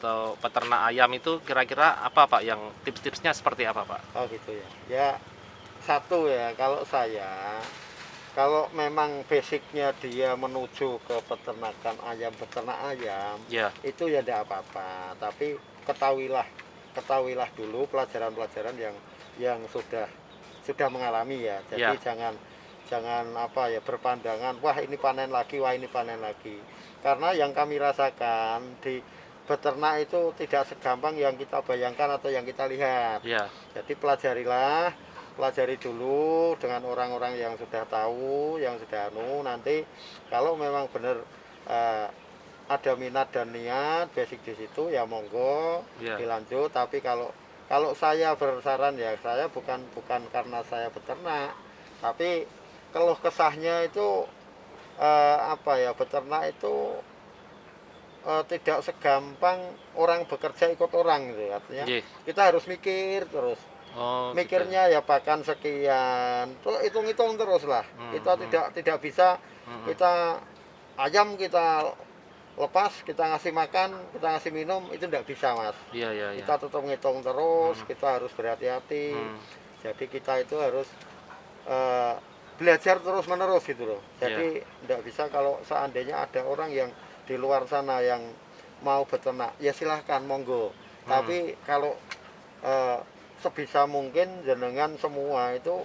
atau peternak ayam itu kira-kira apa Pak yang tips-tipsnya seperti apa Pak? Oh gitu ya. Ya satu ya, kalau memang basicnya dia menuju ke peternakan ayam, peternak ayam, Ya, itu ya tidak apa-apa. Tapi ketahuilah dulu pelajaran-pelajaran yang sudah mengalami ya. Jadi ya, jangan jangan apa ya berpandangan, wah ini panen lagi, wah ini panen lagi. Karena yang kami rasakan di beternak itu tidak segampang yang kita bayangkan atau yang kita lihat. ya, Jadi pelajari dulu dengan orang-orang yang sudah tahu, yang sudah nanti kalau memang benar eh, ada minat dan niat basic di situ ya monggo ya. dilanjut. Tapi kalau kalau saya bersaran ya saya bukan karena saya beternak, tapi keluh kesahnya itu apa ya, beternak itu tidak segampang orang bekerja ikut orang gitu. Artinya Nggih. kita harus mikir terus, Oh, gitu. mikirnya ya pakan sekian, terus hitung-hitung terus lah. Hmm, Kita hmm, tidak bisa hmm. kita ayam kita lepas, kita ngasih makan, kita ngasih minum, itu tidak bisa mas. Iya, iya, iya. Kita tetap ngitung terus, Hmm, kita harus berhati-hati. hmm. Jadi kita itu harus eh, belajar terus menerus gitu loh. Iya. Jadi tidak bisa kalau seandainya ada orang yang di luar sana yang mau beternak, ya silahkan monggo. Hmm. Tapi kalau eh, sebisa mungkin jenengan semua itu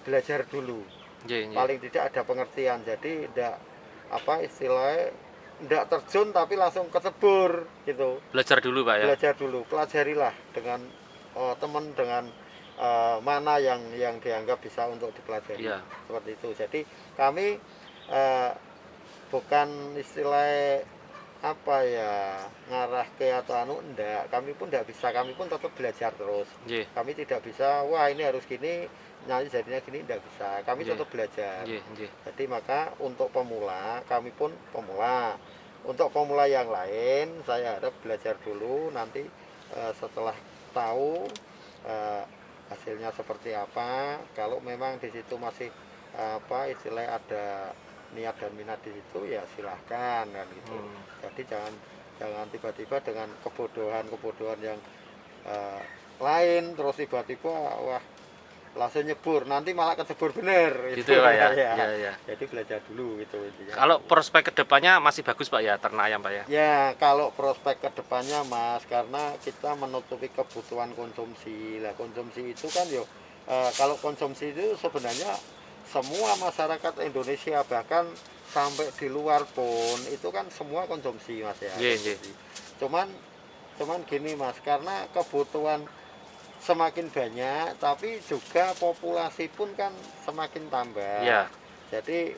belajar dulu, Nggih, nggih. paling tidak ada pengertian. Jadi tidak apa istilahnya, tidak terjun tapi langsung kecebur gitu. Belajar dulu Pak ya. Belajar dulu, pelajarilah dengan teman, dengan mana yang dianggap bisa untuk dipelajari, Iya. seperti itu. Jadi kami eh, bukan istilah apa ya, ngarah ke atau enggak, kami pun enggak bisa, kami pun tetap belajar terus. Nggih, Kami tidak bisa wah ini harus gini, nanti jadinya gini, enggak bisa, kami nggih. tetap belajar. Nggih, nggih. Jadi maka untuk pemula, kami pun pemula. Untuk pemula yang lain saya harap belajar dulu, nanti setelah tahu eh, hasilnya seperti apa, kalau memang di situ masih apa istilahnya ada niat dan minat di situ ya silahkan kan gitu. Hmm. Jadi jangan jangan tiba-tiba dengan kebodohan yang eh, lain terus tiba-tiba wah langsung nyebur, nanti malah kecebur bener Gitu itu ya Pak ya. ya. Iya, iya. Jadi belajar dulu gitu intinya. Kalau prospek kedepannya masih bagus Pak ya ternak ayam Pak ya. Ya kalau prospek kedepannya mas, karena kita menutupi kebutuhan konsumsi lah. Konsumsi itu kan yo kalau konsumsi itu sebenarnya semua masyarakat Indonesia, bahkan sampai di luar pun itu kan semua konsumsi mas ya, Nggih, nggih. konsumsi. cuman cuman gini mas, karena kebutuhan semakin banyak tapi juga populasi pun kan semakin tambah. Iya. Jadi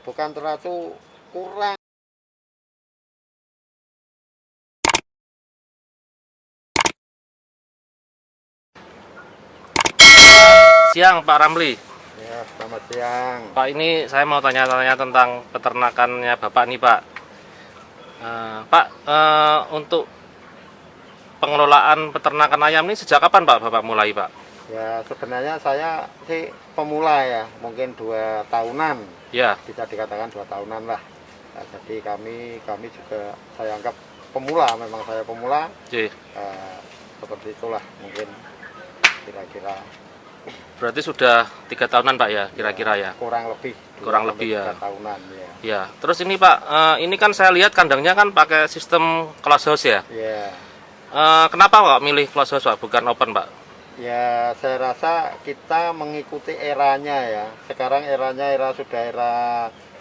bukan terlalu kurang. Siang Pak Ramli. Ya selamat siang. Pak, ini saya mau tanya-tanya tentang peternakannya Bapak nih Pak. Pak, untuk pengelolaan peternakan ayam ini sejak kapan Pak Bapak mulai Pak? Ya sebenarnya saya sih pemula ya, mungkin 2 tahunan, Ya, bisa dikatakan 2 tahunan lah. Nah, jadi kami juga saya anggap pemula, memang saya pemula. J. Seperti itulah mungkin kira-kira. Berarti sudah 3 tahunan Pak ya, kira-kira ya. Kurang lebih Kurang lebih ya. 3 tahunan ya. Ya, terus ini Pak, ini kan saya lihat kandangnya kan pakai sistem closed house ya. Ya. Kenapa Pak milih closed house Pak, bukan open Pak? Ya saya rasa kita mengikuti eranya ya. Sekarang eranya sudah era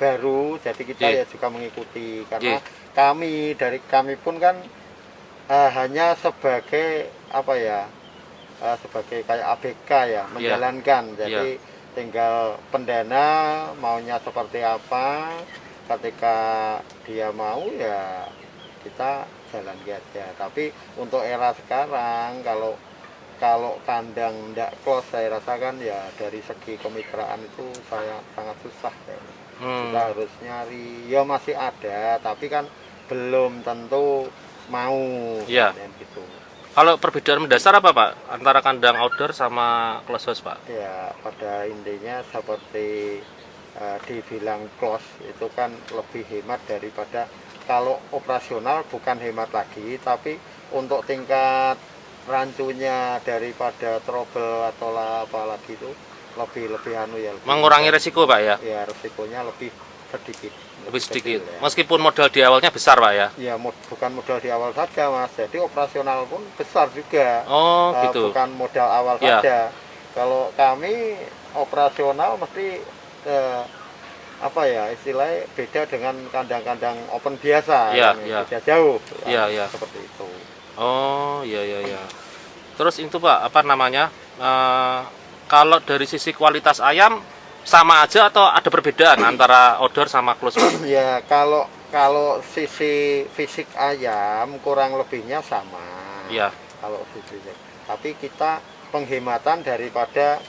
baru, jadi kita Iya. ya juga mengikuti. Karena Iya. dari kami pun kan hanya sebagai apa ya, sebagai kayak ABK ya, menjalankan. Jadi tinggal pendana maunya seperti apa, ketika dia mau ya kita jalan aja. Tapi untuk era sekarang kalau kalau kandang ndak close, saya rasakan ya dari segi kemitraan itu saya sangat susah ya. Kita harus nyari, ya masih ada tapi kan belum tentu mau. Iya. Gitu. Kalau perbedaan mendasar apa Pak antara kandang outdoor sama closed house Pak? Ya pada intinya seperti dibilang close itu kan lebih hemat daripada, kalau operasional bukan hemat lagi tapi untuk tingkat rancunya daripada trouble atau apalagi itu lebih anu ya, mengurangi resiko Pak ya. ya resikonya lebih sedikit, Lebih sedikit. kecil, ya. Meskipun modal di awalnya besar Pak ya. Ya bukan modal di awal saja Mas, jadi operasional pun besar juga. Oh gitu. Bukan modal awal Ya. saja. Kalau kami operasional mesti apa ya istilahnya beda dengan kandang-kandang open biasa, Ya, yang ya. beda jauh. Ya, ya. Seperti itu. Oh iya iya iya. Terus itu Pak apa namanya? Kalau dari sisi kualitas ayam sama aja atau ada perbedaan antara outdoor sama close Pak? Ya kalau sisi fisik ayam kurang lebihnya sama. Iya. Kalau fisik. Tapi kita penghematan daripada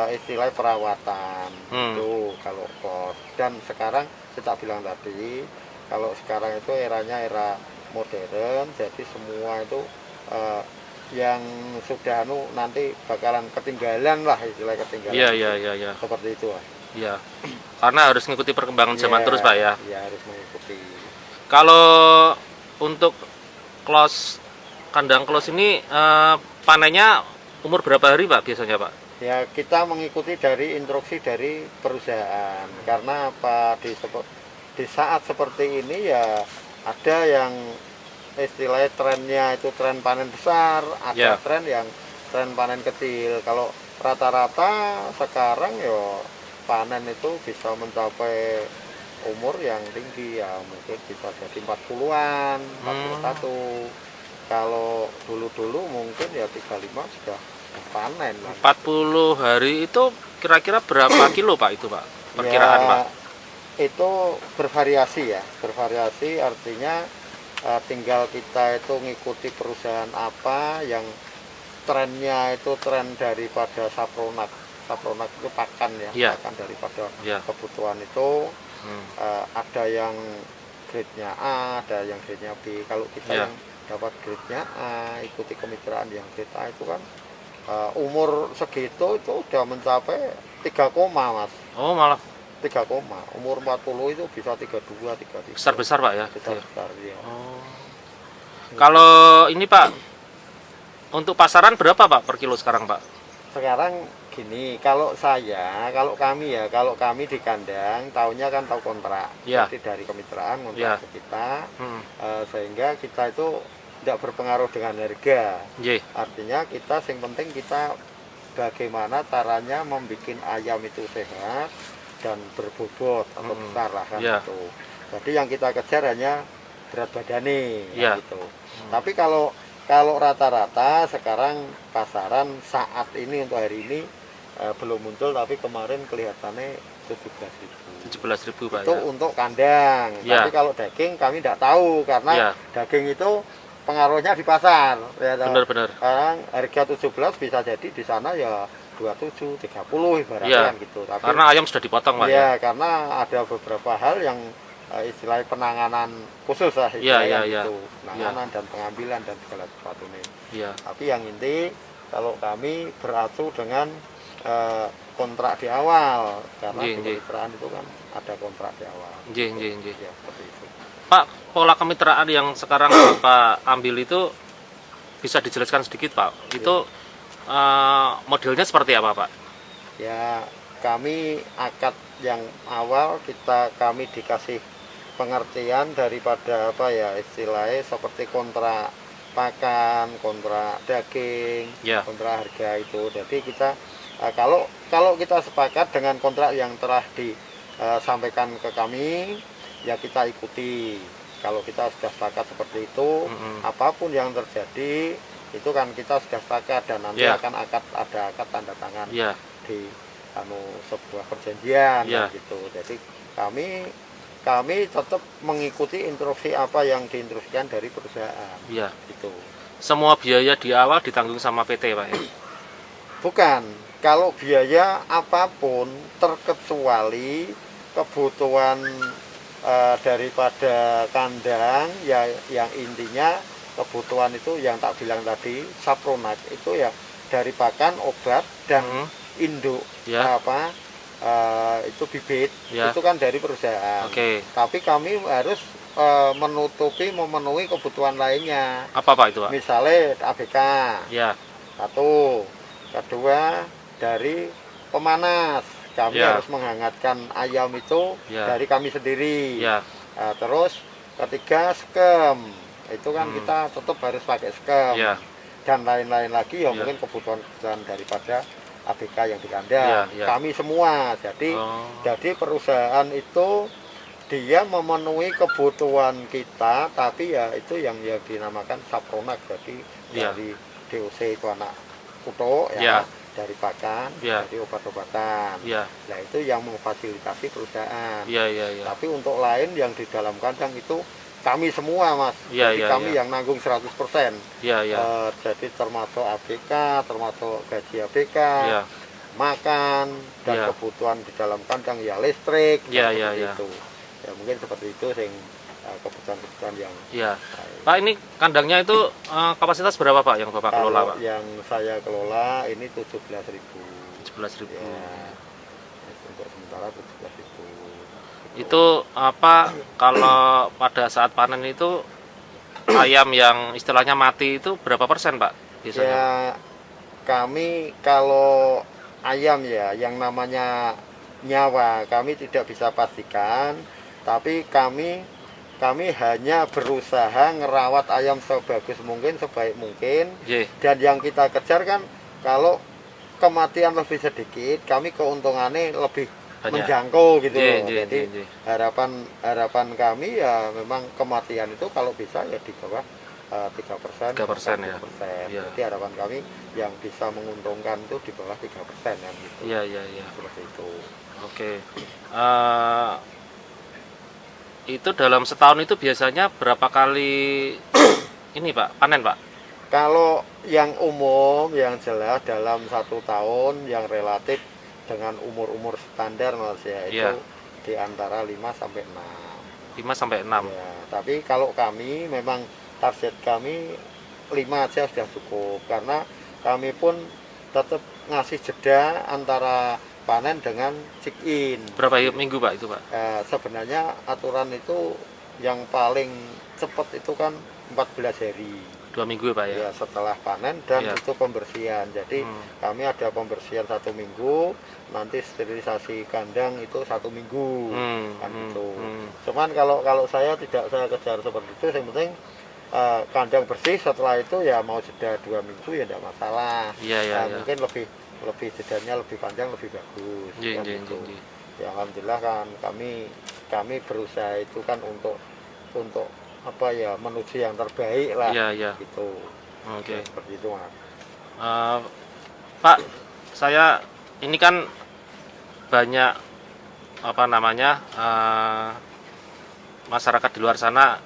istilah perawatan itu kalau kos. Dan sekarang saya bilang tadi, kalau sekarang itu eranya era modern, jadi semua itu yang sudah nanti bakalan ketinggalan lah, istilah ketinggalan. Iya iya iya iya. Seperti itu lah. Iya. Karena harus mengikuti perkembangan zaman terus Pak ya. Iya, harus mengikuti. Kalau untuk kandang close ini panennya umur berapa hari Pak biasanya Pak? Ya kita mengikuti dari instruksi dari perusahaan, karena apa di saat seperti ini ya ada yang istilahnya trennya itu tren panen besar, ada tren panen kecil. Kalau rata-rata sekarang ya panen itu bisa mencapai umur yang tinggi, ya mungkin bisa jadi 40-an, 41. Kalau dulu-dulu mungkin ya 35 sudah panen. 40 hari itu kira-kira berapa kilo Pak itu Pak? Perkiraan ya, Pak? Itu bervariasi ya, bervariasi artinya tinggal kita itu ngikuti perusahaan apa yang trennya itu tren daripada sapronak itu pakan ya, pakan daripada kebutuhan itu. Ada yang grade-nya A, ada yang grade-nya B. Kalau kita yang dapat grade-nya A, ikuti kemitraan yang grade A itu kan umur segitu itu udah mencapai 3 koma Mas. Oh malah 3 koma. Umur 40 itu bisa 32, 33. Besar-besar Pak ya? Besar-besar ya. Oh. Kalau ini Pak, untuk pasaran berapa Pak per kilo sekarang Pak? Sekarang gini, kalau kami di kandang, tahunya kan tahu kontrak. Jadi dari kemitraan kontrak ke kita, sehingga kita itu tidak berpengaruh dengan harga. Artinya kita yang penting kita bagaimana caranya membuat ayam itu sehat dan berbobot atau besar lah kan gitu. Jadi yang kita kejar hanya berat badani gitu. Tapi kalau rata-rata sekarang pasaran saat ini untuk hari ini belum muncul, tapi kemarin kelihatannya 17.000. 17.000 Pak itu ya? Untuk kandang. Tapi kalau daging kami tidak tahu, karena daging itu pengaruhnya di pasar ya. Benar-benar. Sekarang harga 17 bisa jadi di sana ya 27, 30 ibaratnya gitu. Tapi karena ayam sudah dipotong Pak ya. Karena ada beberapa hal yang istilahnya penanganan khusus lah gitu. Penanganan dan pengambilan dan segala sesuatu ini. Tapi yang inti kalau kami beracu dengan kontrak di awal, karena di kemitraan itu kan ada kontrak di awal. Ya, seperti itu. Pak, pola kemitraan yang sekarang Bapak ambil itu bisa dijelaskan sedikit Pak? Itu modelnya seperti apa Pak? Ya, kami akad yang awal kami dikasih pengertian daripada apa ya istilahnya seperti kontrak pakan, kontrak daging, kontrak harga itu. Jadi kita kalau kita sepakat dengan kontrak yang telah disampaikan ke kami, ya kita ikuti. Kalau kita sudah sepakat seperti itu, apapun yang terjadi itu kan kita sudah sepakat, dan nanti akan ada akad tanda tangan di sebuah perjanjian gitu. Jadi kami tetap mengikuti instruksi apa yang diinstruksikan dari perusahaan. Gitu. Semua biaya di awal ditanggung sama PT Pak ya? Bukan. Kalau biaya apapun terkecuali kebutuhan daripada kandang ya, yang intinya kebutuhan itu yang tak bilang tadi, sapronak itu ya dari pakan, obat dan induk itu bibit itu kan dari perusahaan. Tapi kami harus memenuhi kebutuhan lainnya. Apa Pak itu Pak? Misalnya ABK, Ya, satu. Kedua, dari pemanas. Kami Ya. harus menghangatkan ayam itu Ya. dari kami sendiri. ya, Terus ketiga, skem. Itu kan Hmm. kita tetap harus pakai skem. ya, Dan lain-lain lagi ya Ya. mungkin kebutuhan daripada ABK yang di Ya, kandang. ya. Kami semua. Jadi Oh, jadi perusahaan itu dia memenuhi kebutuhan kita, tapi ya itu yang dinamakan sapronak. Jadi Ya. dari DOC itu anak kuto Ya. dari pakan, Ya. dari obat-obatan. ya, Nah itu yang memfasilitasi perusahaan. ya, ya. Tapi untuk lain yang di dalam kandang itu kami semua Mas. Ya, Jadi ya, kami ya. yang nanggung 100%. Ya, ya. Jadi termasuk ABK, termasuk gaji ABK, Ya. makan, dan Ya. kebutuhan di dalam kandang ya listrik, Ya, seperti ya, ya. itu. Ya mungkin seperti itu sing kebutuhan-kebutuhan yang Ya. Pak, ini kandangnya itu kapasitas berapa Pak yang Bapak kelola kalau Pak? yang saya kelola ini 17.000. 17.000. Ya, untuk sementara 17.000. Itu apa kalau pada saat panen itu ayam yang istilahnya mati itu berapa persen Pak biasanya? Ya kami kalau ayam ya yang namanya nyawa kami tidak bisa pastikan, tapi kami hanya berusaha ngerawat ayam sebagus mungkin, sebaik mungkin. Ye. Dan yang kita kejar kan kalau kematian lebih sedikit, kami keuntungannya lebih Banyak. menjangkau gitu Ye, loh. ye, Jadi ye, ye. harapan kami ya memang kematian itu kalau bisa ya di bawah 3%. 3% ya. 3%. Iya. Jadi harapan kami yang bisa menguntungkan itu di bawah 3% kan gitu. Iya, iya, iya. Seperti itu. Oke. Itu dalam setahun itu biasanya berapa kali ini Pak panen Pak? Kalau yang umum yang jelas dalam 1 tahun yang relatif dengan umur-umur standar Mas ya itu Iya. di antara 5 sampai 6. 5 sampai 6. Ya, tapi kalau kami memang target kami 5 aja sudah cukup karena kami pun tetap ngasih jeda antara panen dengan check in. Berapa minggu Pak itu Pak? Sebenarnya aturan itu yang paling cepat itu kan 14 hari. 2 minggu ya Pak ya? Ya, setelah panen dan Iya. itu pembersihan. Jadi kami ada pembersihan 1 minggu, nanti sterilisasi kandang itu 1 minggu, kan itu. Cuman kalau saya tidak saya kejar seperti itu, yang penting kandang bersih. Setelah itu ya mau jeda 2 minggu ya tidak masalah. Iya, iya, iya. Mungkin lebih jedanya lebih panjang lebih bagus. Iya, kan iya, gitu. iya. Ya alhamdulillah kan kami berusaha itu kan untuk apa ya menuju yang terbaik lah. Iya, iya. Gitu. Oke. Ya, seperti itu Mas. Pak, saya ini kan banyak apa namanya masyarakat di luar sana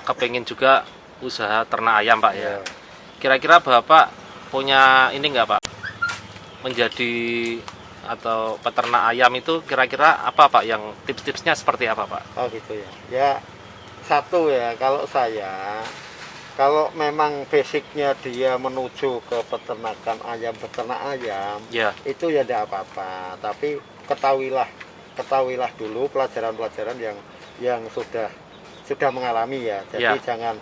kepingin juga usaha ternak ayam Pak ya. Ya. Kira-kira Bapak punya ini enggak Pak? Menjadi atau peternak ayam itu kira-kira apa Pak yang tips-tipsnya seperti apa Pak? Oh gitu ya. Ya satu ya kalau saya kalau memang basicnya dia menuju ke peternakan ayam beternak ayam Ya. itu ya tidak apa-apa. Tapi ketahuilah dulu pelajaran-pelajaran yang sudah mengalami ya. Jadi Ya.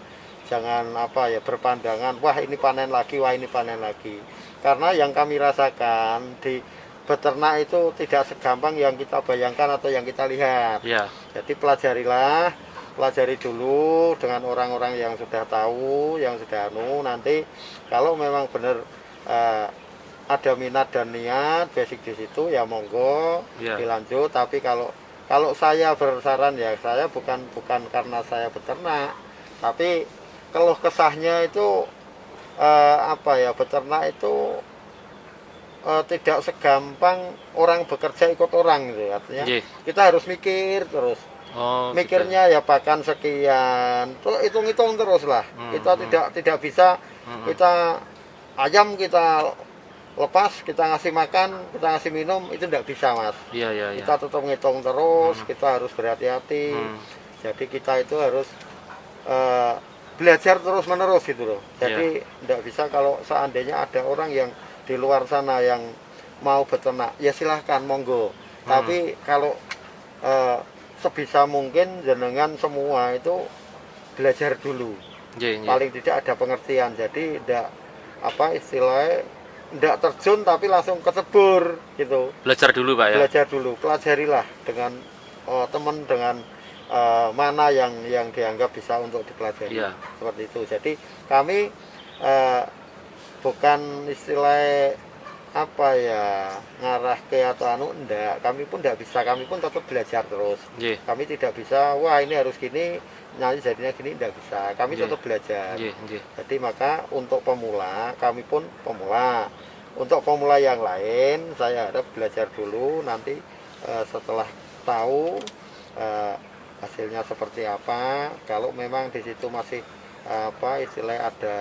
jangan apa ya berpandangan wah ini panen lagi, wah ini panen lagi. Karena yang kami rasakan di beternak itu tidak segampang yang kita bayangkan atau yang kita lihat. Ya. Jadi pelajari dulu dengan orang-orang yang sudah tahu, yang sudah nanti kalau memang benar ada minat dan niat basic di situ ya monggo Ya. dilanjut. Tapi kalau saya bersaran ya saya bukan karena saya beternak, tapi keluh kesahnya itu apa ya beternak itu tidak segampang orang bekerja ikut orang gitu artinya. Ye. Kita harus mikir terus. Oh, Mikirnya ya pakan sekian, terus hitung-hitung terus lah. Kita tidak bisa kita ayam kita lepas, kita ngasih makan, kita ngasih minum itu tidak bisa Mas. Iya, iya, iya. Kita tetap ngitung terus, kita harus berhati-hati. Jadi kita itu harus belajar terus menerus gitu loh. Jadi tidak bisa kalau seandainya ada orang yang di luar sana yang mau beternak, ya silahkan monggo. Tapi kalau sebisa mungkin jenengan semua itu belajar dulu. Paling tidak ada pengertian, jadi tidak apa istilahnya tidak terjun tapi langsung kecebur gitu. Belajar dulu Pak ya. Belajar dulu, pelajarilah dengan teman dengan mana yang dianggap bisa untuk dipelajari. Seperti itu. Jadi kami bukan istilah apa ya ngarah ke atau anu, enggak, kami pun enggak bisa, kami pun tetap belajar terus. Kami tidak bisa wah ini harus gini nanti jadinya gini, enggak bisa, kami tetap belajar. Jadi maka untuk pemula, kami pun pemula, untuk pemula yang lain saya harap belajar dulu, nanti setelah tahu hasilnya seperti apa, kalau memang di situ masih apa istilahnya ada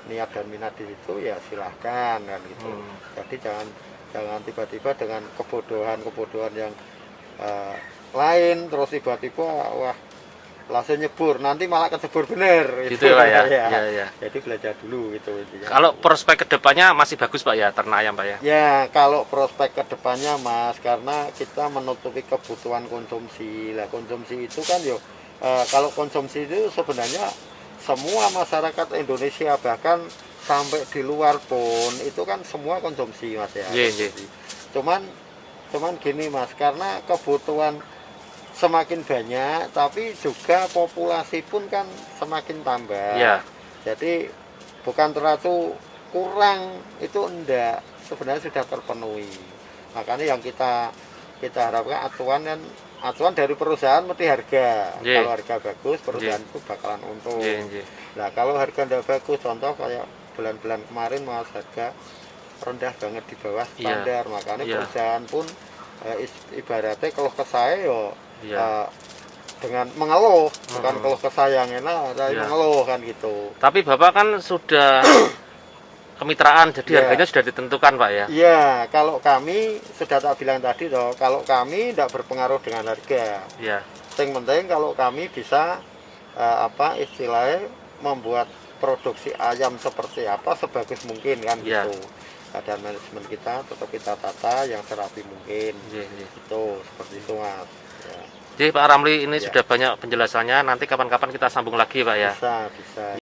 niat dan minat di situ ya silahkan kan gitu. Jadi jangan tiba-tiba dengan kebodohan yang lain terus tiba-tiba wah langsung nyebur, nanti malah kecebur bener gitu ya. Ya. Jadi belajar dulu gitu intinya. Kalau prospek kedepannya masih bagus Pak ya ternak ayam Pak ya? Ya kalau prospek kedepannya Mas, karena kita menutupi kebutuhan konsumsi lah, konsumsi itu kan yo kalau konsumsi itu sebenarnya semua masyarakat Indonesia bahkan sampai di luar pun itu kan semua konsumsi Mas ya. Cuman gini Mas, karena kebutuhan semakin banyak tapi juga populasi pun kan semakin tambah. Jadi bukan terlalu kurang, itu enggak, sebenarnya sudah terpenuhi. Makanya yang kita harapkan acuan dari perusahaan mesti harga. Kalau harga bagus perusahaan itu bakalan untung. Nah kalau harga tidak bagus, contoh kayak bulan-bulan kemarin Mas, harga rendah banget di bawah standar. Makanya perusahaan pun ibaratnya kalau ke saya dengan mengeluh, bukan keluh kesah yang enak, tapi mengeluh kan gitu. Tapi Bapak kan sudah kemitraan, jadi harganya sudah ditentukan Pak ya? Iya, kalau kami sudah tak bilang tadi toh, kalau kami tidak berpengaruh dengan harga. Yang penting kalau kami bisa apa istilahnya membuat produksi ayam seperti apa sebagus mungkin kan gitu. Dan manajemen kita tetap kita tata yang serapi mungkin. Itu seperti itu Mas. Jadi Pak Ramli ini sudah banyak penjelasannya, nanti kapan-kapan kita sambung lagi Pak ya? Bisa.